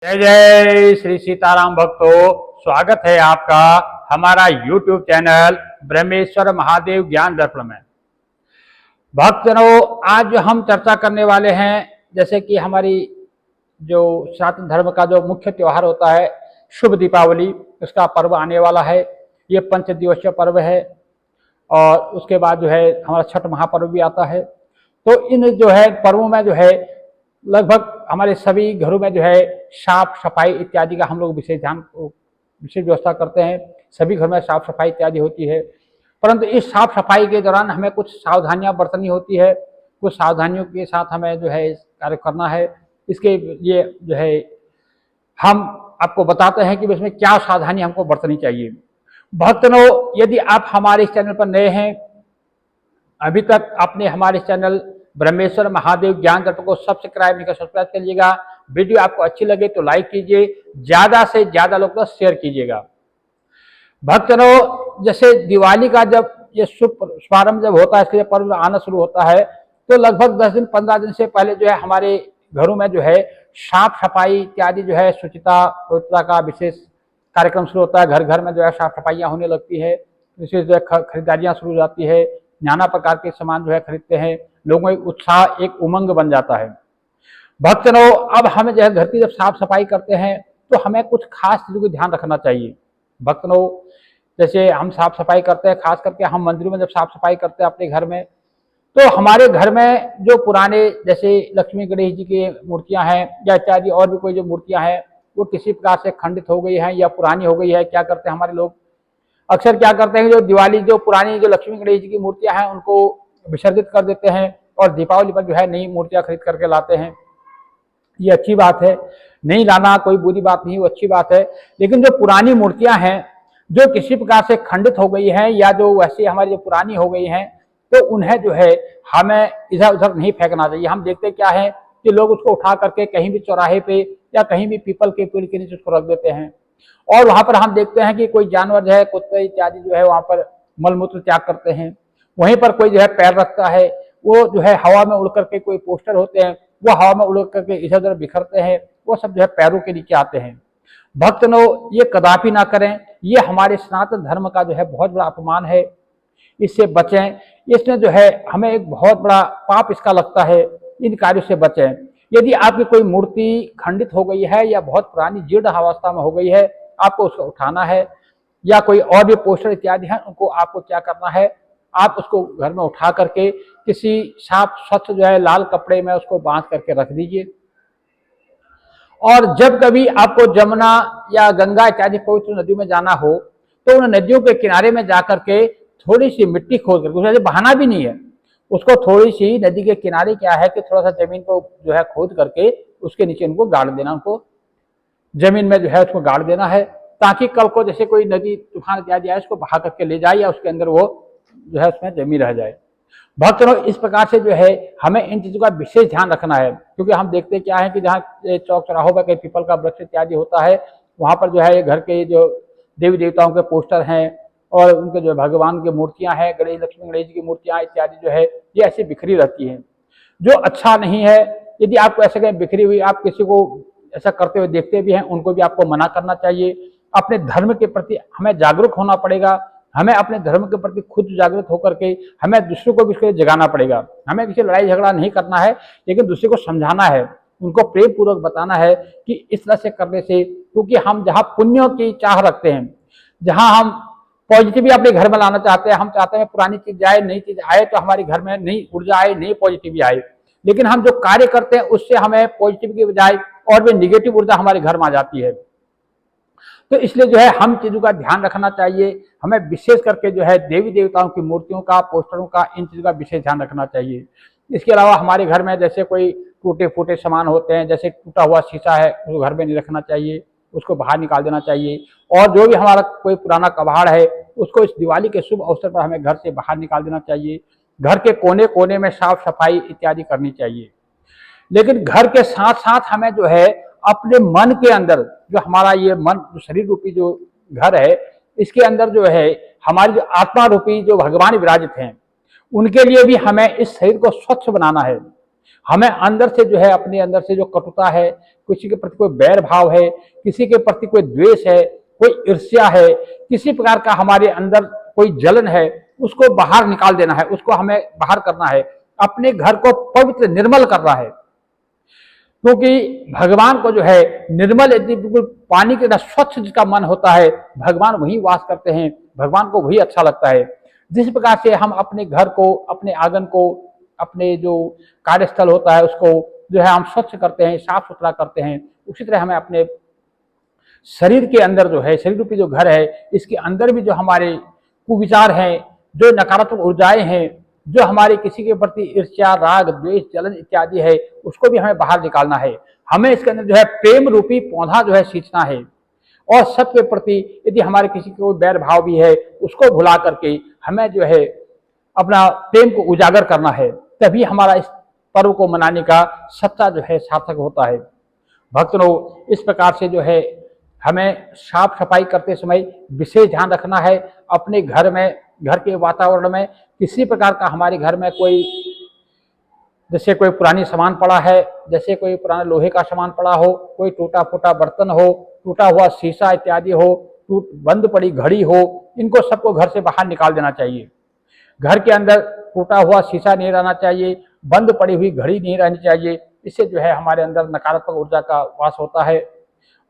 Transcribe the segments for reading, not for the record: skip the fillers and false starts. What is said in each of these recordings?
जय जय श्री सीताराम भक्तों, स्वागत है आपका हमारा YouTube चैनल ब्रह्मेश्वर महादेव ज्ञान दर्पण में। भक्तजनों, आज जो हम चर्चा करने वाले हैं, जैसे कि हमारी जो सनातन धर्म का जो मुख्य त्योहार होता है शुभ दीपावली, उसका पर्व आने वाला है। ये 5 दिवसीय पर्व है और उसके बाद जो है हमारा छठ महापर्व भी आता है। तो इन जो है पर्वों में जो है लगभग हमारे सभी घरों में जो है साफ सफाई इत्यादि का हम लोग विशेष व्यवस्था करते हैं। सभी घर में साफ सफाई इत्यादि होती है, परंतु इस साफ सफाई के दौरान हमें कुछ सावधानियां बरतनी होती है। कुछ सावधानियों के साथ हमें जो है इस कार्य करना है। इसके लिए जो है हम आपको बताते हैं कि इसमें क्या सावधानी हमको बरतनी चाहिए। भक्तों, यदि आप हमारे इस चैनल पर नए हैं, अभी तक आपने हमारे चैनल ब्रह्मेश्वर महादेव ज्ञान दर्पण को सब्सक्राइब नहीं कर, सब्सक्राइब करिएगा। वीडियो आपको अच्छी लगे तो लाइक कीजिए, ज्यादा से ज्यादा लोग को शेयर कीजिएगा। भक्तों, जैसे दिवाली का जब ये शुभारंभ जब होता है, इसके पर्व आना शुरू होता है, तो लगभग 10 दिन 15 दिन से पहले जो है हमारे घरों में जो है साफ सफाई इत्यादि जो है शुचिता पवित्रता का विशेष कार्यक्रम शुरू होता है। घर घर में जो है साफ सफाइयाँ होने लगती है, विशेष जो है खरीदारियाँ शुरू हो जाती है, नाना प्रकार के सामान जो है खरीदते हैं, लोगों का उत्साह एक उमंग बन जाता है। भक्तों, अब हमें जो है घर की जब साफ सफाई करते हैं तो हमें कुछ खास चीजों को ध्यान रखना चाहिए। भक्तों, जैसे हम साफ सफाई करते हैं, खास करके हम मंदिरों में जब साफ सफाई करते हैं अपने घर में, तो हमारे घर में जो पुराने जैसे लक्ष्मी गणेश जी की मूर्तियां हैं या इत्यादि और भी कोई जो मूर्तियां हैं, वो किसी प्रकार से खंडित हो गई हैं या पुरानी हो गई है, क्या करते हैं हमारे लोग अक्सर क्या करते हैं, जो दिवाली जो पुरानी जो लक्ष्मी गणेश जी की मूर्तियां हैं उनको विसर्जित कर देते हैं और दीपावली पर जो है नई मूर्तियां खरीद करके लाते हैं। ये अच्छी बात है, नहीं लाना कोई बुरी बात नहीं, वो अच्छी बात है। लेकिन जो पुरानी मूर्तियां हैं जो किसी प्रकार से खंडित हो गई हैं या जो वैसे हमारी जो पुरानी हो गई हैं, तो उन्हें जो है हमें इधर उधर नहीं फेंकना चाहिए। हम देखते क्या है कि लोग उसको उठा करके कहीं भी चौराहे पे या कहीं भी पीपल के पेड़ के नीचे उसको रख देते हैं और वहां पर हम देखते हैं कि कोई जानवर जो है कुत्ते इत्यादि जो है वहां पर मलमूत्र त्याग करते हैं। वहीं पर कोई जो है पैर रखता है, वो जो है हवा में उड़ करके, कोई पोस्टर होते हैं वो हवा में उड़ करके इधर उधर बिखरते हैं, वो सब जो है पैरों के नीचे आते हैं। भक्तों, ये कदापि ना करें, ये हमारे सनातन धर्म का जो है बहुत बड़ा अपमान है, इससे बचें। इसमें जो है हमें एक बहुत बड़ा पाप इसका लगता है, इन कार्यों से बचें। यदि आपकी कोई मूर्ति खंडित हो गई है या बहुत पुरानी जीर्ण अवस्था में हो गई है, आपको उसको उठाना है, या कोई और भी पोस्टर इत्यादि हैं उनको आपको क्या करना है, आप उसको घर में उठा करके किसी साफ स्वच्छ जो है लाल कपड़े में उसको बांध करके रख दीजिए। और जब कभी आपको जमुना या गंगा इत्यादि पवित्र नदियों में जाना हो, तो उन नदियों के किनारे में जाकर के थोड़ी सी मिट्टी खोद करके, उसे बहाना भी नहीं है, उसको थोड़ी सी नदी के किनारे क्या है कि थोड़ा सा जमीन को जो है खोद करके उसके नीचे उनको गाड़ देना, उनको जमीन में जो है उसको गाड़ देना है, ताकि कल को जैसे कोई नदी तूफान इत्यादि आए उसको बहा करके ले जाए या उसके अंदर वो जो है उसमें जमी रह जाए। भक्तों, इस प्रकार से जो है हमें इन चीजों का विशेष ध्यान रखना है, क्योंकि हम देखते क्या है कि जहाँ चौक चौराहों पर कहीं पीपल का वृक्ष इत्यादि होता है, वहां पर जो है घर के जो देवी देवताओं के पोस्टर हैं और उनके जो भगवान की मूर्तियां हैं, गणेश लक्ष्मी गणेश जी की मूर्तियां इत्यादि जो है ये ऐसी बिखरी रहती हैं, जो अच्छा नहीं है। यदि आपको ऐसे कहीं बिखरी हुई आप किसी को ऐसा करते हुए देखते भी हैं, उनको भी आपको मना करना चाहिए। अपने धर्म के प्रति हमें जागरूक होना पड़ेगा, हमें अपने धर्म के प्रति खुद जागरूक होकर के हमें दूसरों को भी इसके लिए जगाना पड़ेगा। हमें किसी लड़ाई झगड़ा नहीं करना है, लेकिन दूसरे को समझाना है, उनको प्रेम पूर्वक बताना है कि इस तरह से करने से, क्योंकि हम जहाँ पुण्यों की चाह रखते हैं, जहाँ हम पॉजिटिविटी अपने घर में लाना चाहते हैं, हम चाहते हैं पुरानी चीज जाए नई चीज आए, तो हमारे घर में नई ऊर्जा आए, नई पॉजिटिविटी आए, लेकिन हम जो कार्य करते हैं उससे हमें पॉजिटिव की बजाय और भी निगेटिव ऊर्जा हमारे घर में आ जाती है। तो इसलिए जो है हम चीजों का ध्यान रखना चाहिए। हमें विशेष करके जो है देवी देवताओं की मूर्तियों का, पोस्टरों का, इन चीजों का विशेष ध्यान रखना चाहिए। इसके अलावा हमारे घर में जैसे कोई टूटे फूटे सामान होते हैं, जैसे टूटा हुआ शीशा है, उसको घर में नहीं रखना चाहिए, उसको बाहर निकाल देना चाहिए। और जो भी हमारा कोई पुराना कबाड़ है उसको इस दिवाली के शुभ अवसर पर हमें घर से बाहर निकाल देना चाहिए। घर के कोने कोने में साफ सफाई इत्यादि करनी चाहिए। लेकिन घर के साथ साथ हमें जो है अपने मन के अंदर, जो हमारा ये मन जो शरीर रूपी जो घर है, इसके अंदर जो है हमारी जो आत्मा रूपी जो भगवान विराजित हैं, उनके लिए भी हमें इस शरीर को स्वच्छ बनाना है। हमें अंदर से जो है, अपने अंदर से जो कटुता है, किसी के प्रति कोई बैर भाव है, किसी के प्रति कोई द्वेष है, कोई ईर्ष्या है, किसी प्रकार का हमारे अंदर कोई जलन है, उसको बाहर निकाल देना है, उसको हमें बाहर करना है, अपने घर को पवित्र निर्मल करना है। क्योंकि भगवान को जो है निर्मल, यदि बिल्कुल पानी के तरह स्वच्छ जिसका मन होता है, भगवान वहीं वास करते हैं, भगवान को वही अच्छा लगता है। जिस प्रकार से हम अपने घर को, अपने आंगन को, अपने जो कार्यस्थल होता है उसको जो है हम स्वच्छ करते हैं, साफ सुथरा करते हैं, उसी तरह हमें अपने शरीर के अंदर जो है, शरीर रूपी जो घर है, इसके अंदर भी जो हमारे कुविचार हैं, जो नकारात्मक ऊर्जाएं हैं, जो हमारे किसी के प्रति ईर्ष्या, राग, द्वेष, जलन इत्यादि है, उसको भी हमें बाहर निकालना है। हमें इसके अंदर जो है प्रेम रूपी पौधा जो है सींचना है, और सबके प्रति यदि हमारे किसी को बैर भाव भी है, उसको भुला करके हमें जो है अपना प्रेम को उजागर करना है। तभी हमारा इस पर्व को मनाने का सच्चा जो है सार्थक होता है। भक्तों, इस प्रकार से जो है हमें साफ सफाई करते समय विशेष ध्यान रखना है। अपने घर में, घर के वातावरण में किसी प्रकार का हमारे घर में कोई, जैसे कोई पुरानी सामान पड़ा है, जैसे कोई पुराना लोहे का सामान पड़ा हो, कोई टूटा फूटा बर्तन हो, टूटा हुआ शीशा इत्यादि हो, बंद पड़ी घड़ी हो, इनको सबको घर से बाहर निकाल देना चाहिए। घर के अंदर टूटा हुआ शीशा नहीं रहना चाहिए, बंद पड़ी हुई घड़ी नहीं रहनी चाहिए। इससे जो है हमारे अंदर नकारात्मक ऊर्जा का वास होता है।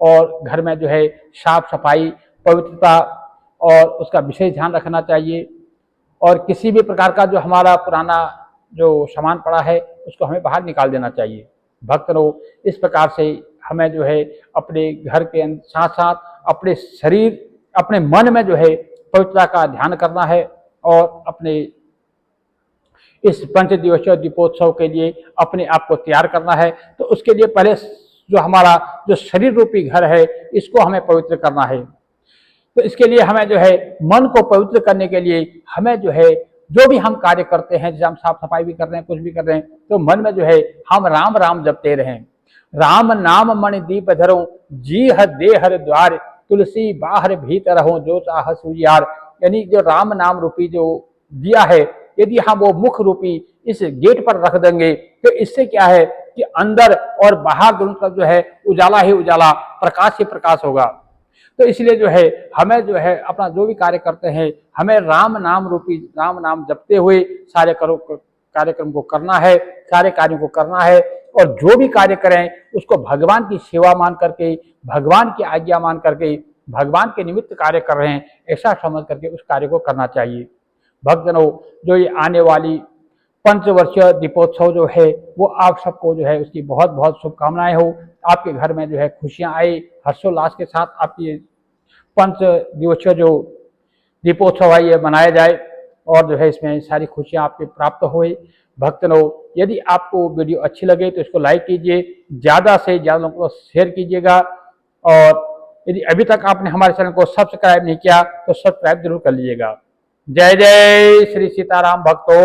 और घर में जो है साफ सफाई, पवित्रता और उसका विशेष ध्यान रखना चाहिए। और किसी भी प्रकार का जो हमारा पुराना जो सामान पड़ा है, उसको हमें बाहर निकाल देना चाहिए। भक्तों, इस प्रकार से हमें जो है अपने घर के साथ साथ अपने शरीर, अपने मन में जो है पवित्रता का ध्यान करना है, और अपने इस पंच दिवसीय दीपोत्सव के लिए अपने आप को तैयार करना है। तो उसके लिए पहले जो हमारा जो शरीर रूपी घर है, इसको हमें पवित्र करना है। तो इसके लिए हमें जो है मन को पवित्र करने के लिए हमें जो है, जो भी हम कार्य करते हैं, जैसे हम साफ सफाई भी कर रहे हैं, कुछ भी कर रहे हैं, तो मन में जो है हम राम राम जपते रहें। राम नाम मणि दीप धरो, जी हर दे हर द्वार, तुलसी बाहर भीतर हो, जो चाह सुजियार। यानी जो राम नाम रूपी जो दिया है, यदि हम वो मुख रूपी इस गेट पर रख देंगे, तो इससे क्या है कि अंदर और बाहर दोनों तरफ जो है उजाला ही उजाला, प्रकाश ही प्रकाश होगा। तो इसलिए जो है हमें जो है अपना जो भी कार्य करते हैं, हमें राम नाम रूपी, राम नाम जपते हुए सारे कार्यक्रम को करना है, सारे कार्यों को करना है। और जो भी कार्य करें उसको भगवान की सेवा मान करके, भगवान की आज्ञा मान करके, भगवान के निमित्त कार्य कर रहे हैं ऐसा समझ करके उस कार्य को करना चाहिए। भक्तजनों, जो ये आने वाली पंचवर्षीय दीपोत्सव जो है, वो आप सबको जो है उसकी बहुत बहुत शुभकामनाएं हो। आपके घर में जो है खुशियां आए, हर्षोल्लास के साथ आपकी पंच दिवसीय जो दीपोत्सव है ये मनाया जाए, और जो है इसमें सारी खुशियां आपके प्राप्त होए। भक्तजनों, यदि आपको वीडियो अच्छी लगे तो इसको लाइक कीजिए, ज़्यादा से ज़्यादा लोगों को शेयर कीजिएगा। और यदि अभी तक आपने हमारे चैनल को सब्सक्राइब नहीं किया तो सब्सक्राइब जरूर कर लीजिएगा। जय जय श्री सीताराम भक्तों।